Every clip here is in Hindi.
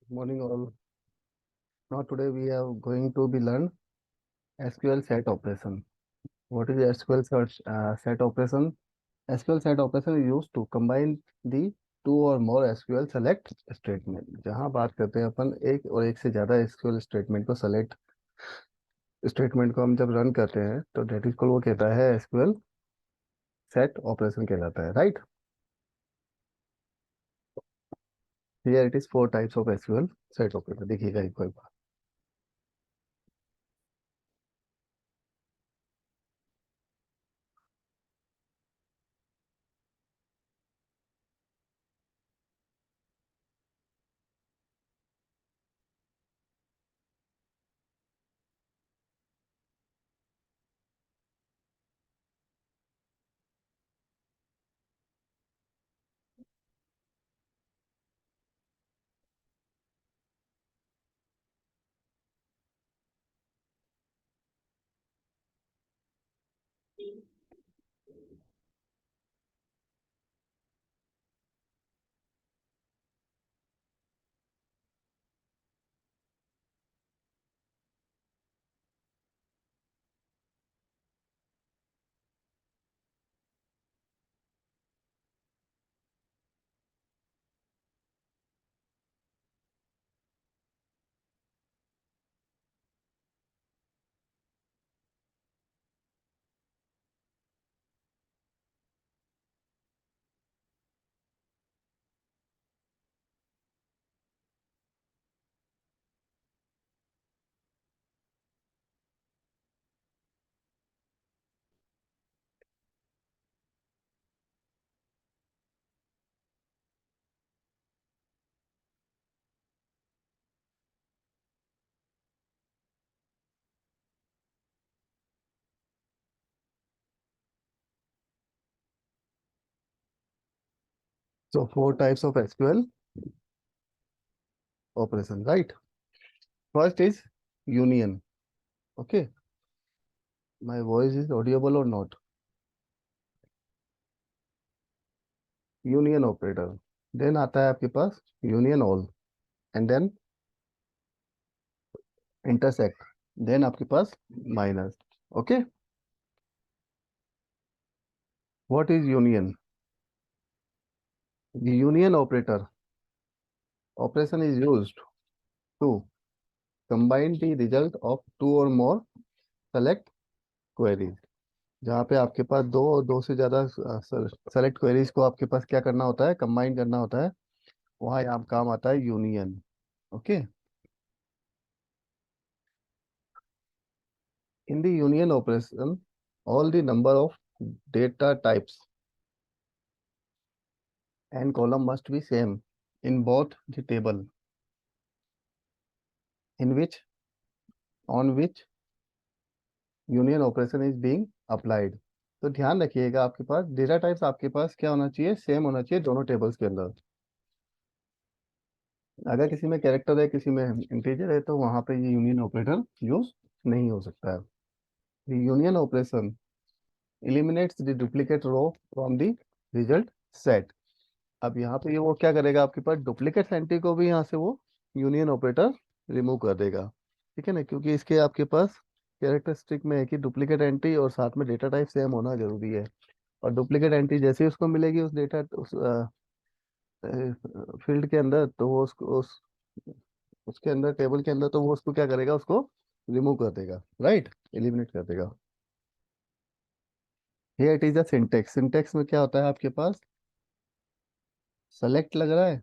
Morning all. Now today we are going to be learn SQL set operation. What is SQL set operation? SQL set operation is used to combine the two or more SQL select statement. जहाँ बात करते हैं अपन एक और एक से ज्यादा SQL स्टेटमेंट को सेलेक्ट स्टेटमेंट को हम जब रन करते हैं तो डेट इज को वो कहता है SQL सेट ऑपरेशन कहलाता है, right? Here it is four types of SQL set operation. देखिएगा एक बार. So four types of SQL operation, right? First is union. Okay, my voice is audible or not? Union operator. Then आता है आपके पास union all and then intersect. Then आपके पास minus. Okay, what is union? The union operator operation is used to combine the result of two or more select queries. जहाँ पे आपके पास दो से ज्यादा सेलेक्ट क्वेरीज को आपके पास क्या करना होता है, कंबाइन करना होता है, वहाँ यहाँ काम आता है union. Okay. In the union operation, all the number of data types and column must be same in both the table in which on which union operation is being applied. तो ध्यान रखिएगा आपके पास डेटा टाइप्स आपके पास क्या होना चाहिए, सेम होना चाहिए दोनों टेबल्स के अंदर. अगर किसी में कैरेक्टर है किसी में इंटीजर है तो वहां पे ये यूनियन ऑपरेटर यूज नहीं हो सकता है. The union operation eliminates the duplicate row from the result set. अब यहाँ पे ये वो क्या करेगा, आपके पास डुप्लीकेट एंट्री को भी यहाँ से वो यूनियन ऑपरेटर रिमूव कर देगा. ठीक है ना, क्योंकि इसके आपके पास कैरेक्टरिस्टिक में है कि डुप्लीकेट एंट्री और साथ में डेटा टाइप सेम होना जरूरी है. और डुप्लीकेट एंट्री जैसे ही उसको मिलेगी उस डेटा उस फील्ड के अंदर तो वो उसके अंदर टेबल के अंदर तो वो उसको क्या करेगा, उसको रिमूव कर देगा, राइट, एलिमिनेट कर देगा. Here it is a syntax. Syntax में क्या होता है आपके पास, सेलेक्ट लग रहा है,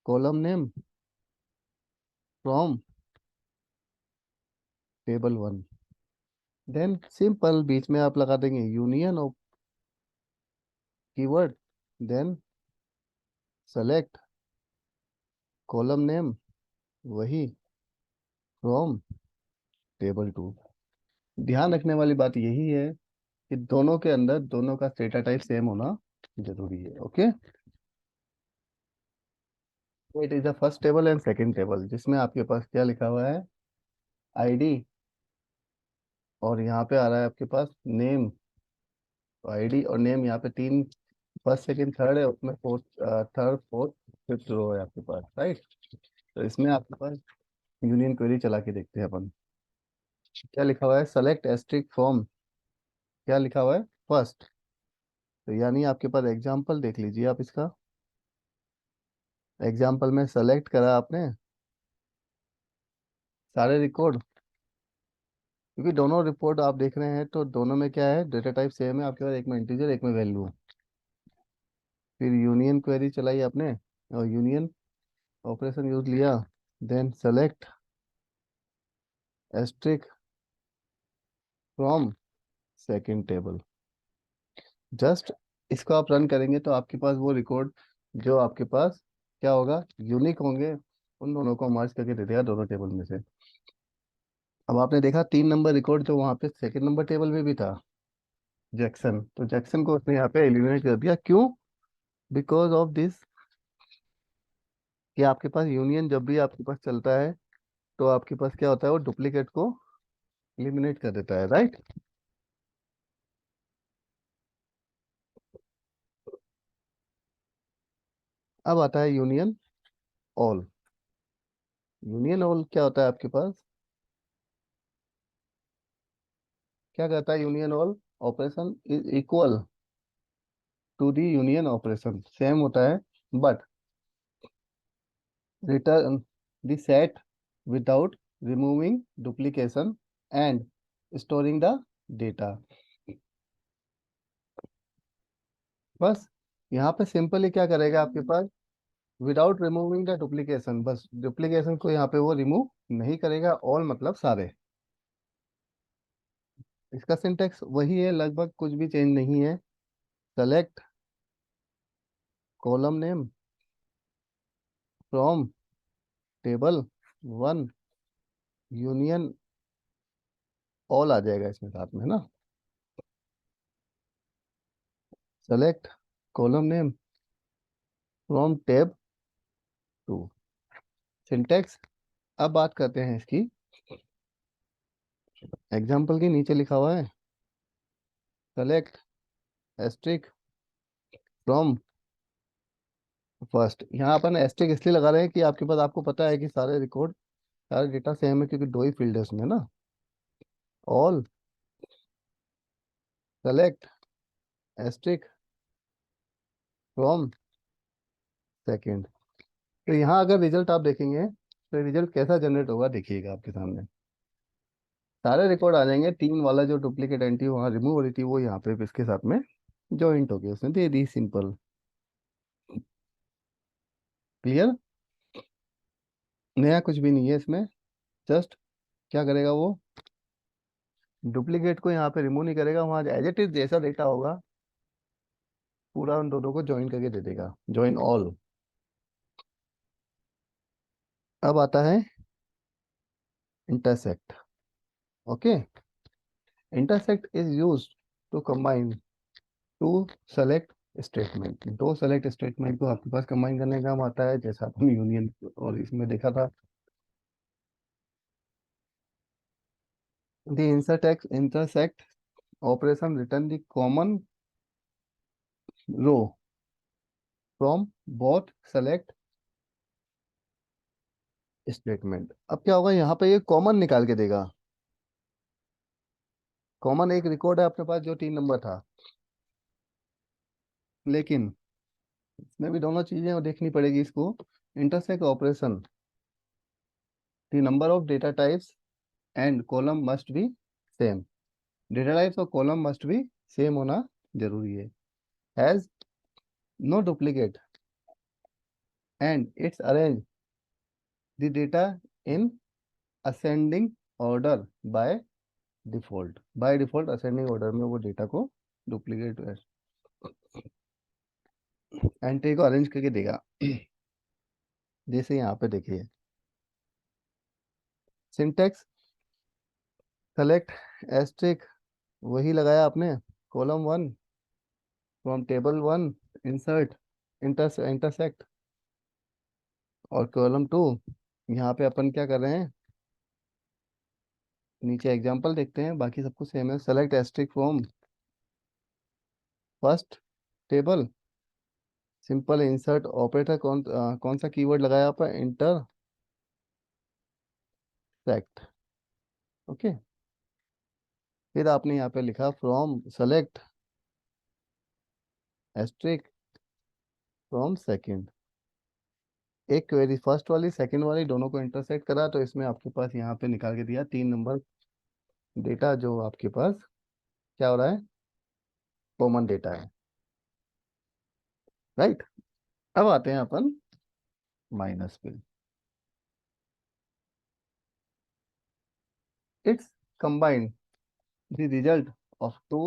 column name from table one, then simple बीच में आप लगा देंगे union of keyword, then select column name वही फ्रॉम टेबल टू. ध्यान रखने वाली बात यही है कि दोनों के अंदर दोनों का डेटा टाइप सेम होना जरूरी है. Okay, it is the first table and second table जिसमें आपके पास क्या लिखा हुआ है, आईडी, और यहाँ पे आ रहा है आपके पास नेम. तो आईडी और नेम यहाँ पे तीन, फर्स्ट सेकंड थर्ड है, उसमें fourth, third fourth fifth row है आपके पास, राइट. तो इसमें आपके पास यूनियन क्वेरी चला के देखते हैं अपन। क्या लिखा हुआ है, सेलेक्ट एस्ट्रिक फ्रॉम, क्या लिखा हुआ है, फर्स्ट। तो यानी आपके पास एग्जाम्पल देख लीजिए आप इसका। एग्जाम्पल में सेलेक्ट करा आपने सारे रिकॉर्ड, क्योंकि दोनों रिपोर्ट आप देख रहे हैं तो दोनों में क्या है, डेटा टाइप सेम है आपके पास, एक में इंटीजर एक में वैल्यू। फिर यूनियन क्वेरी चलाई आपने और यूनियन ऑपरेशन यूज लिया, then select asterisk from second table. Just इसको आप रन करेंगे तो आपके पास वो रिकॉर्ड जो आपके पास क्या होगा, यूनिक होंगे, उन दोनों को मर्ज करके दे देगा दोनों टेबल में से। अब आपने देखा 3 नंबर रिकॉर्ड जो वहाँ पे सेकंड नंबर टेबल में भी था, जैक्सन, तो जैक्सन को उसने यहाँ पे एलिमिनेट कर दिया। क्यों? बिकॉज ऑफ दिस, कि आपके पास यूनियन जब भी आपके पास चलता है तो आपके पास क्या होता है, वो डुप्लीकेट को एलिमिनेट कर देता है, राइट। अब आता है यूनियन ऑल। यूनियन ऑल क्या होता है आपके पास, क्या कहता है union all, operation is equal to the union operation, same होता है, but return the set without removing duplication and storing the data. बस यहाँ पे सिंपली क्या करेगा आपके पास, विदाउट रिमूविंग द डुप्लीकेशन, बस डुप्लीकेशन को यहाँ पे वो रिमूव नहीं करेगा, ऑल मतलब सारे। इसका सिंटेक्स वही है लगभग, कुछ भी चेंज नहीं है। Select column name from table one, union all आ जाएगा इसमें साथ में, है ना। Select column name from table two. Syntax. अब बात करते हैं इसकी, एग्जाम्पल के नीचे लिखा हुआ है सेलेक्ट एस्ट्रिक फ्रॉम फर्स्ट। यहाँ अपन एस्ट्रिक इसलिए लगा रहे हैं कि आपके पास, आपको पता है कि सारे रिकॉर्ड, सारे डेटा सेम है, क्योंकि दो ही फील्ड है उसमें ना। All select asterisk from second. तो यहाँ अगर रिजल्ट आप देखेंगे तो रिजल्ट कैसा जनरेट होगा देखिएगा आपके सामने। सारे रिकॉर्ड आ जाएंगे, 3 वाला जो डुप्लीकेट एंट्री वहाँ रिमूव हो रही थी वो यहाँ पे इसके साथ में जॉइंट हो गई, उसने दे दी, सिंपल। क्लियर? नया कुछ भी नहीं है इसमें। जस्ट क्या करेगा वो, डुप्लीकेट को यहाँ पे रिमूव नहीं करेगा, वहाँ एज इट इज जैसा डेटा होगा पूरा उन दोनों को ज्वाइन करके दे देगा, ज्वाइन ऑल। अब आता है intersect. Okay, intersect is use to combine two select statement. दो सेलेक्ट स्टेटमेंट को आपके पास कंबाइन करने का काम आता है, जैसा अपन यूनियन और इसमें देखा था। The intersect operation return the common row from both select statement. अब क्या होगा, यहाँ पे ये कॉमन निकाल के देगा। कॉमन एक रिकॉर्ड है अपने पास जो 3 नंबर था, लेकिन इसमें भी दोनों चीजें देखनी पड़ेगी इसको। Intersect operation, the number of data types and column must be same. Data types और कॉलम मस्ट बी सेम होना जरूरी है। Has no duplicate and it's arrange the data in ascending order by default ascending order में वो डेटा को डुप्लीकेट एंट्री को अरेंज करके देगा। जैसे यहाँ पे देखिए सिंटेक्स, सेलेक्ट एस्ट्रिक, वही लगाया आपने, column one from table one, insert intersect, और कॉलम टू यहाँ पे अपन क्या कर रहे हैं, नीचे एग्जांपल देखते हैं, बाकी सब कुछ सेम है। Select asterisk from first table, simple insert operator, कौन सा कीवर्ड लगाया आप, इंटर सेलेक्ट। ओके, फिर आपने यहाँ पे लिखा from select asterisk from second. एक क्वेरी फर्स्ट वाली सेकंड वाली दोनों को इंटरसेक्ट करा, तो इसमें आपके पास यहाँ पे निकाल के दिया 3 नंबर डेटा, जो आपके पास क्या हो रहा है, कॉमन डेटा है। राइट। अब आते हैं अपन माइनस पे। It's combined the result of two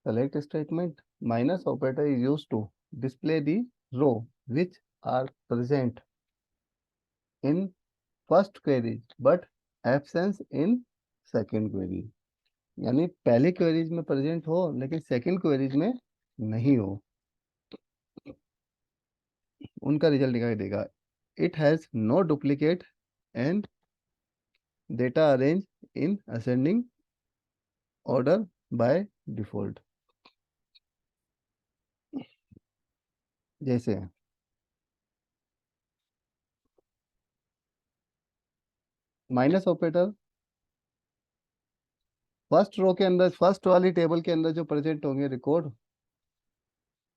select statement. Minus operator is used to display the row which are present in first query but absence in second query। यानी पहली क्वेरीज में प्रेजेंट हो लेकिन सेकंड क्वेरीज में नहीं हो, उनका रिजल्ट दिखाई देगा। It has no duplicate and data arrange in ascending order by default. जैसे माइनस ऑपरेटर फर्स्ट रो के अंदर, फर्स्ट वाली टेबल के अंदर जो प्रेजेंट होंगे रिकॉर्ड,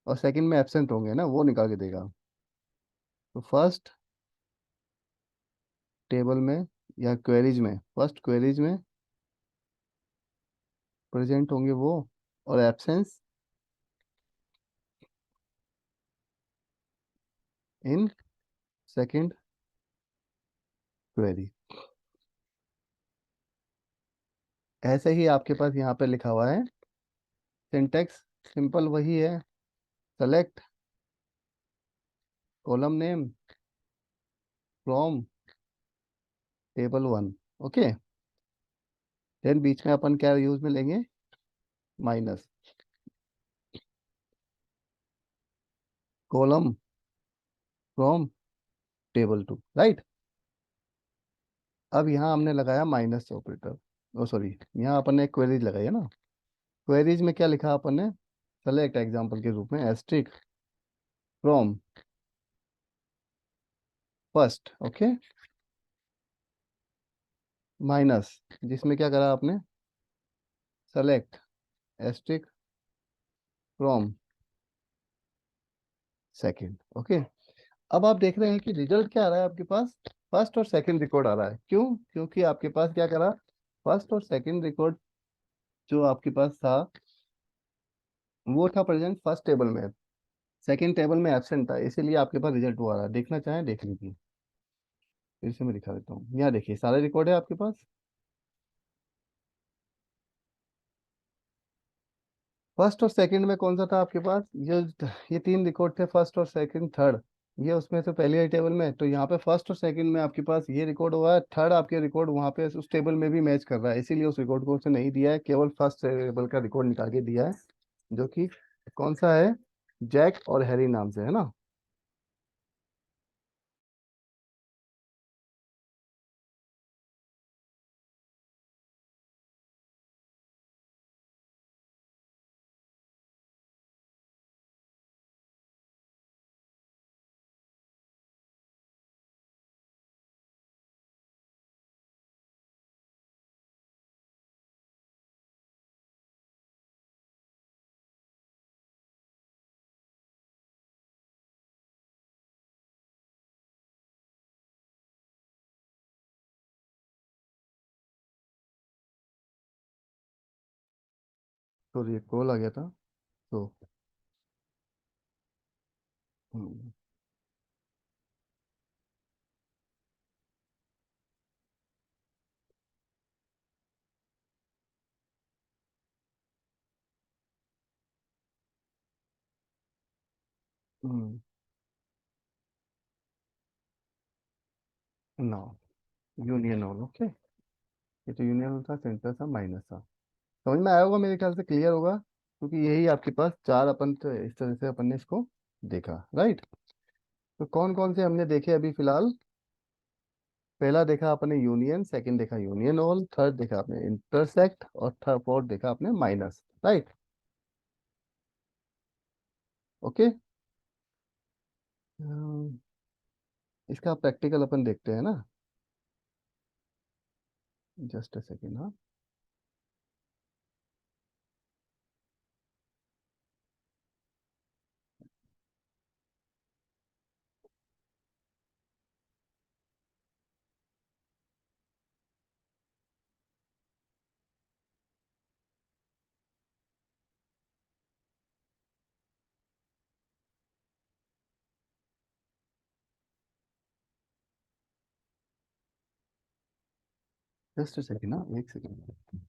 और सेकंड में एब्सेंट होंगे ना, वो निकाल के देगा। तो फर्स्ट टेबल में या क्वेरीज में, फर्स्ट क्वेरीज में प्रेजेंट होंगे वो, और एब्सेंस इन सेकंड क्वेरी। ऐसे ही आपके पास यहाँ पे लिखा हुआ है, सिंटेक्स सिंपल वही है, select column name from table 1। Okay, then बीच में अपन क्या यूज में लेंगे, minus column from table 2। Right. अब यहाँ हमने लगाया माइनस ऑपरेटर, ओ सॉरी, यहाँ अपन ने क्वेरीज लगाई है ना। क्वेरीज में क्या लिखा अपन ने, सेलेक्ट एग्जांपल के रूप में asterisk from first. Okay, minus, जिसमें क्या करा आपने, select asterisk from second. Okay, अब आप देख रहे हैं कि रिजल्ट क्या आ रहा है आपके पास, फर्स्ट और सेकंड रिकॉर्ड आ रहा है। क्यों? क्योंकि आपके पास क्या करा, फर्स्ट और सेकंड रिकॉर्ड जो आपके पास था वो था प्रेजेंट फर्स्ट टेबल में, सेकंड टेबल में एब्सेंट था, इसीलिए आपके पास रिजल्ट वो आ रहा है। देखना चाहें देख लीजिए, फिर से मैं दिखा देता हूँ। यहाँ देखिए सारे रिकॉर्ड है आपके पास। फर्स्ट और सेकंड में कौन सा था आपके पास, ये 3 रिकॉर्ड थे, फर्स्ट और सेकंड थर्ड। ये उसमें से पहले ही टेबल में, तो यहाँ पे फर्स्ट और सेकंड में आपके पास ये रिकॉर्ड हुआ है, थर्ड आपके रिकॉर्ड वहाँ पे उस टेबल में भी मैच कर रहा है, इसीलिए उस रिकॉर्ड को उसे नहीं दिया है, केवल फर्स्ट टेबल का रिकॉर्ड निकाल के दिया है, जो कि कौन सा है, जैक और हैरी नाम से है ना। तो ये कॉल आ गया था। तो हम्म, हम्म, ना, यूनियन ऑल। ओके, ये तो यूनियन था, सेंटर था, माइनस था। समझ में आया होगा, मेरे ख्याल से क्लियर होगा, क्योंकि यही आपके पास चार अपन तो इस तरह से अपन ने इसको देखा। राइट। तो कौन कौन से हमने देखे अभी फिलहाल, पहला देखा आपने यूनियन, सेकंड देखा यूनियन ऑल, थर्ड देखा आपने इंटरसेक्ट, और थर्ड फोर्थ देखा आपने माइनस। राइट। ओके, इसका प्रैक्टिकल अपन देखते हैं ना। जस्ट अ सेकेंड, हाँ। जस्ट अ सेकेंड, हाँ, एक second.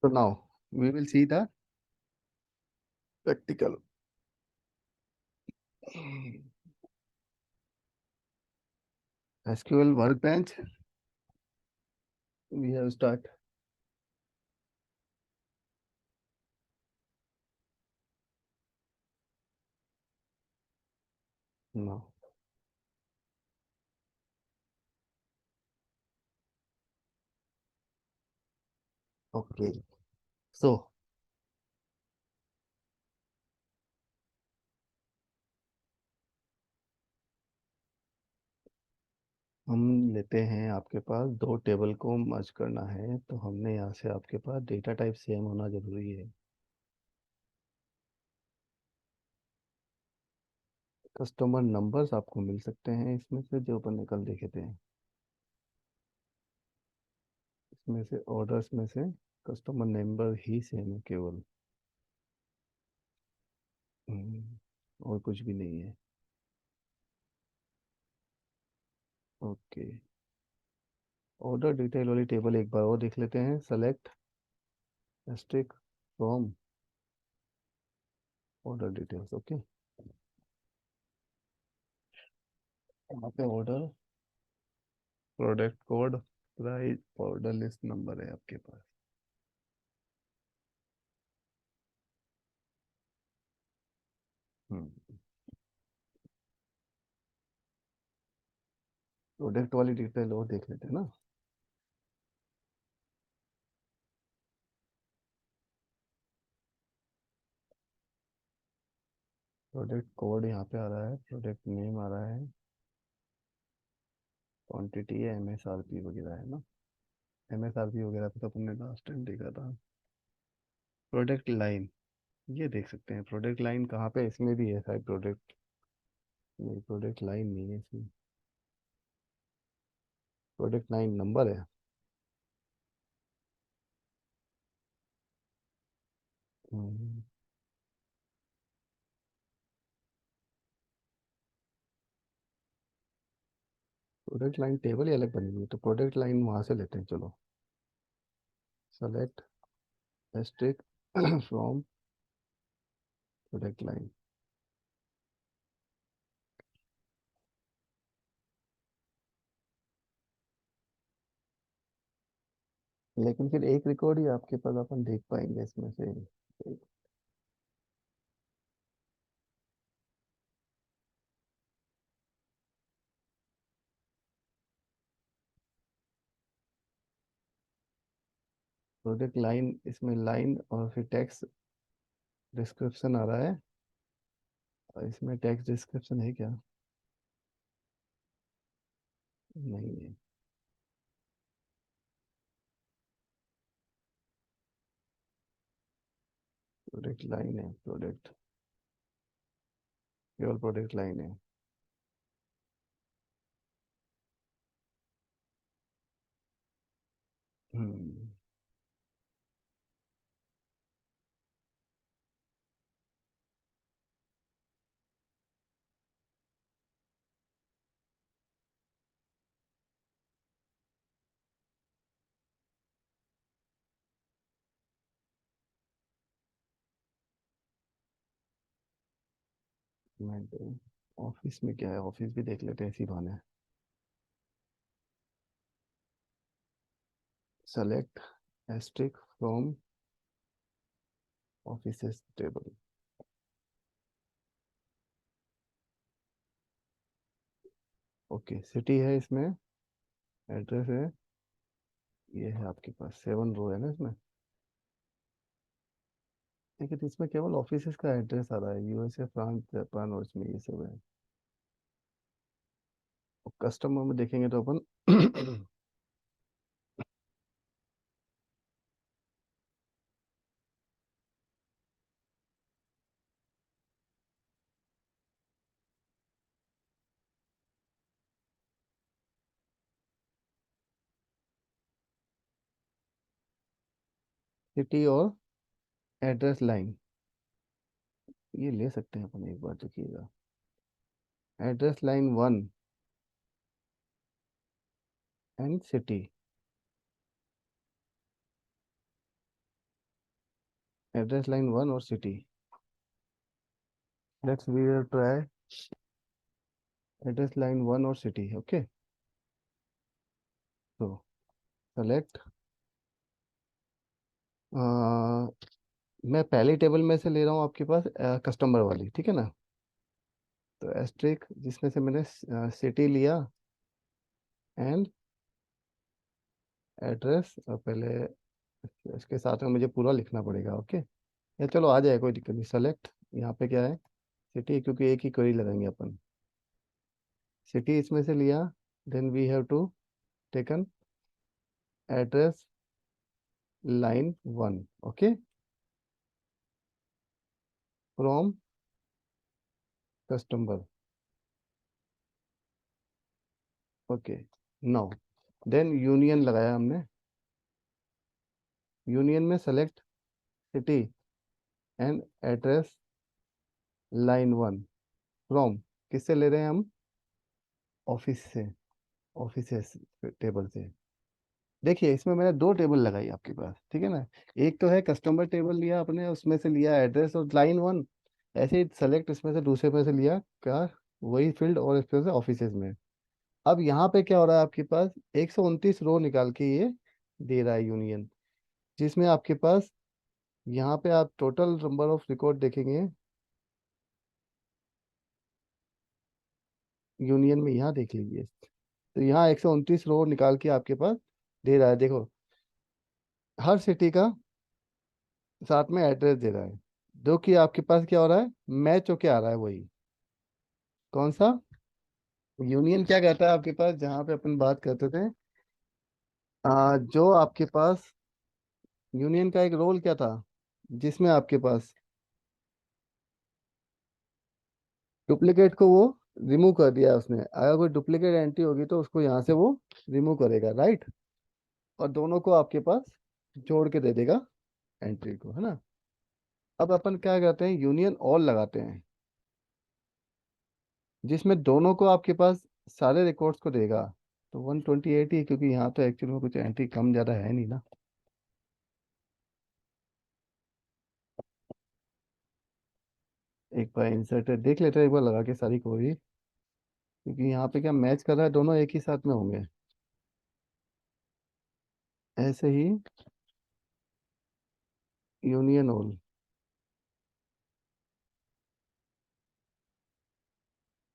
So now we will see the practical. SQL workbench. We have start now. Okay. So हम लेते हैं, आपके पास दो टेबल को मर्ज करना है, तो हमने यहाँ से आपके पास डेटा टाइप सेम होना जरूरी है। कस्टमर नंबर्स आपको मिल सकते हैं इसमें से, जो अपन ने कल देखे थे। इसमें से ऑर्डर्स में से कस्टमर नंबर ही सेम है केवल। और कुछ भी नहीं है। ओके। ऑर्डर डिटेल वाली टेबल एक बार और देख लेते हैं। Select asterisk from order details. Okay. यहाँ पे order, product code, price, order list number है आपके पास। प्रोडक्ट वाली डिटेल और देख लेते हैं ना। प्रोडक्ट कोड यहाँ पे आ रहा है, प्रोडक्ट नेम आ रहा है, क्वांटिटी है, MSRP वगैरह है ना। MSRP वगैरह पे तो अपन ने लास्ट टाइम देखा था। प्रोडक्ट लाइन, ये देख सकते हैं। प्रोडक्ट लाइन कहाँ पे, इसमें भी है शायद प्रोडक्ट। नहीं, प्रोडक्ट लाइन नहीं है इसमें। प्रोडक्ट लाइन नंबर है। प्रोडक्ट लाइन टेबल ही अलग बनी हुई है, तो प्रोडक्ट लाइन वहां से लेते हैं, चलो। Select asterisk from product line. लेकिन फिर एक रिकॉर्ड ही आपके पास अपन देख पाएंगे इसमें से। प्रोडक्ट लाइन, इसमें लाइन और फिर टेक्स्ट डिस्क्रिप्शन आ रहा है, और इसमें टेक्स्ट डिस्क्रिप्शन है क्या? नहीं है। प्रोडक्ट लाइन है, प्रोडक्ट, केवल प्रोडक्ट लाइन है। हम्म। मैं ऑफिस में क्या है, ऑफिस भी देख लेते हैं इसी बहाने। Select asterisk from offices table. Okay, city है इसमें, एड्रेस है, ये है आपके पास 7 रो है ना इसमें। लेकिन इसमें केवल ऑफिसेस का एड्रेस आ रहा है, यूएसए, फ्रांस, जापान, और इसमें ये सब है। कस्टमर में देखेंगे तो अपन सिटी और एड्रेस लाइन ये ले सकते हैं अपन, एक बार देखिएगा। Address line 1 and city. Address line 1 और सिटी। Let's we will try address line 1 और सिटी। ओके, तो सेलेक्ट, मैं पहली टेबल में से ले रहा हूँ आपके पास कस्टमर वाली, ठीक है ना। तो एस्ट्रिक जिसमें से मैंने सिटी लिया एंड एड्रेस, और पहले इसके साथ में मुझे पूरा लिखना पड़ेगा। ओके, या चलो आ जाए, कोई दिक्कत नहीं। सेलेक्ट, यहाँ पे क्या है, सिटी, क्योंकि एक ही क्वेरी लगाएंगे अपन। सिटी इसमें से लिया, then we have to taken address line 1। Okay, from customer. Okay, now then union लगाया हमने। यूनियन में select city and address line 1 from, किससे ले रहे हैं हम, ऑफिस से, ऑफिसेस टेबल से। देखिए इसमें मैंने 2 टेबल लगाई आपके पास, ठीक है ना। एक तो है कस्टमर टेबल लिया आपने, उसमें से लिया एड्रेस और लाइन 1। ऐसे ही सेलेक्ट इसमें से दूसरे में से लिया क्या, वही फील्ड, और इसमें से ऑफिसेज में। अब यहाँ पे क्या हो रहा है आपके पास, 129 रो निकाल के ये दे रहा है यूनियन, जिसमें आपके पास यहाँ पे आप टोटल नंबर ऑफ रिकॉर्ड देखेंगे यूनियन में, यहाँ देख लीजिए। तो यहाँ 129 रो निकाल के आपके पास दे रहा है, देखो। हर सिटी का साथ में एड्रेस दे रहा है, जो कि आपके पास क्या हो रहा है, मैच होके आ रहा है वही। कौन सा, यूनियन क्या कहता है आपके पास, जहाँ पे अपन बात करते थे, जो आपके पास यूनियन का एक रोल क्या था, जिसमें आपके पास डुप्लीकेट को वो रिमूव कर दिया है उसने। अगर कोई डुप्लीकेट एंट्री होगी तो उसको यहाँ से वो रिमूव करेगा, राइट। और दोनों को आपके पास जोड़ के दे देगा एंट्री को, है ना। अब अपन क्या करते हैं, यूनियन ऑल लगाते हैं, जिसमें दोनों को आपके पास सारे रिकॉर्ड्स को देगा। तो 128 ही, क्योंकि यहाँ तो एक्चुअल में कुछ एंट्री कम ज़्यादा है नहीं ना। एक बार इंसर्ट देख लेते हैं, एक बार लगा के सारी कोई, क्योंकि यहाँ पे क्या मैच कर रहा है, दोनों एक ही साथ में होंगे। ऐसे ही यूनियन ऑल,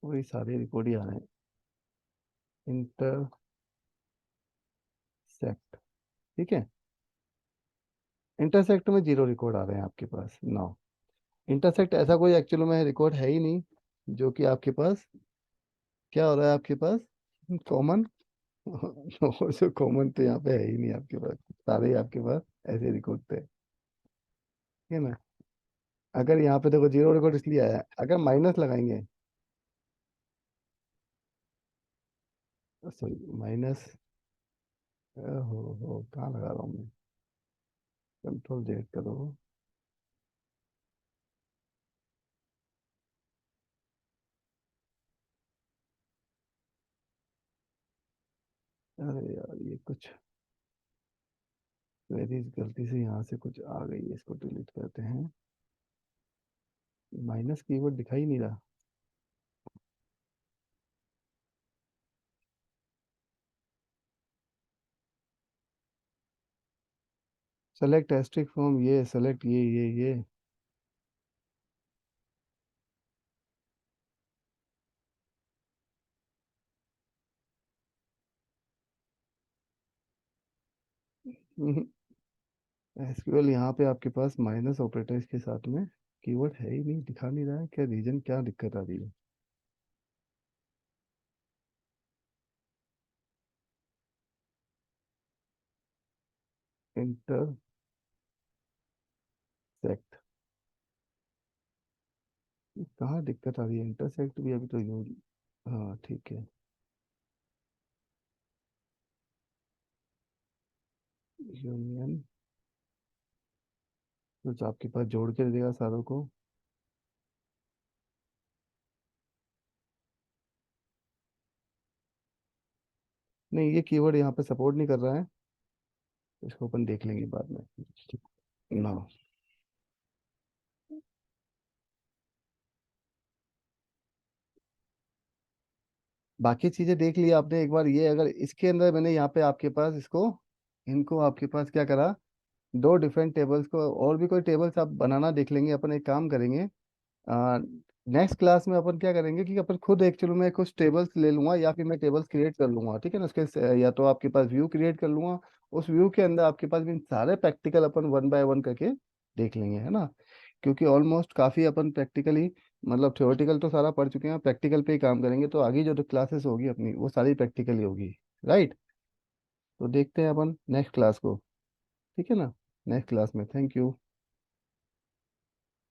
वही सारे रिकॉर्ड ही आ रहे हैं। इंटरसेक्ट, ठीक है। इंटरसेक्ट में 0 रिकॉर्ड आ रहे हैं आपके पास, नाउ। इंटरसेक्ट ऐसा कोई एक्चुअल में रिकॉर्ड है ही नहीं, जो कि आपके पास क्या हो रहा है आपके पास, कॉमन और जो कॉमन तो यहाँ पे है ही नहीं आपके पास, सारे ही आपके पास ऐसे रिकॉर्ड थे, ठीक है ना। अगर यहाँ पे देखो 0 रिकॉर्ड इसलिए आया है, अगर माइनस लगाएंगे, सॉरी माइनस, हो कहाँ लगा रहा हूँ मैं, कंट्रोल जेड करो। अरे यार ये कुछ क्वेरीज गलती से यहाँ से कुछ आ गई है, इसको डिलीट करते हैं। माइनस कीवर्ड दिखाई नहीं रहा। सेलेक्ट एस्ट्रिक फ्रॉम ये, सेलेक्ट ये। एसक्यूएल यहाँ पे आपके पास माइनस ऑपरेटर के साथ में कीवर्ड है ही नहीं, दिखा नहीं रहा है, क्या रीजन, क्या दिक्कत आ रही है? इंटरसेक्ट, कहाँ दिक्कत आ रही है? इंटरसेक्ट भी अभी तो यूज, हाँ ठीक है। यूनियन, कुछ आपके पास जोड़ के देगा सारों को। नहीं, ये कीवर्ड यहाँ पे सपोर्ट नहीं कर रहा है, इसको अपन देख लेंगे बाद में ना। बाकी चीजें देख लिया आपने एक बार, ये अगर इसके अंदर मैंने यहाँ पे आपके पास इसको, इनको आपके पास क्या करा, दो डिफरेंट टेबल्स को, और भी कोई टेबल्स आप बनाना देख लेंगे। अपन एक काम करेंगे, नेक्स्ट क्लास में अपन क्या करेंगे कि अपन खुद एक्चुअली में कुछ टेबल्स ले लूंगा, या फिर मैं टेबल्स क्रिएट कर लूंगा, ठीक है ना, या तो आपके पास व्यू क्रिएट कर लूंगा, उस व्यू के अंदर आपके पास भी सारे practical upon one by one करके देख लेंगे, है ना। क्योंकि ऑलमोस्ट काफ़ी अपन प्रैक्टिकली, मतलब थ्योरेटिकल तो सारा पढ़ चुके हैं, प्रैक्टिकल पे ही काम करेंगे, तो आगे जो क्लासेस होगी अपनी वो सारी प्रैक्टिकल ही होगी। राइट। तो देखते हैं अपन नेक्स्ट क्लास को, ठीक है ना। नेक्स्ट क्लास में, थैंक यू।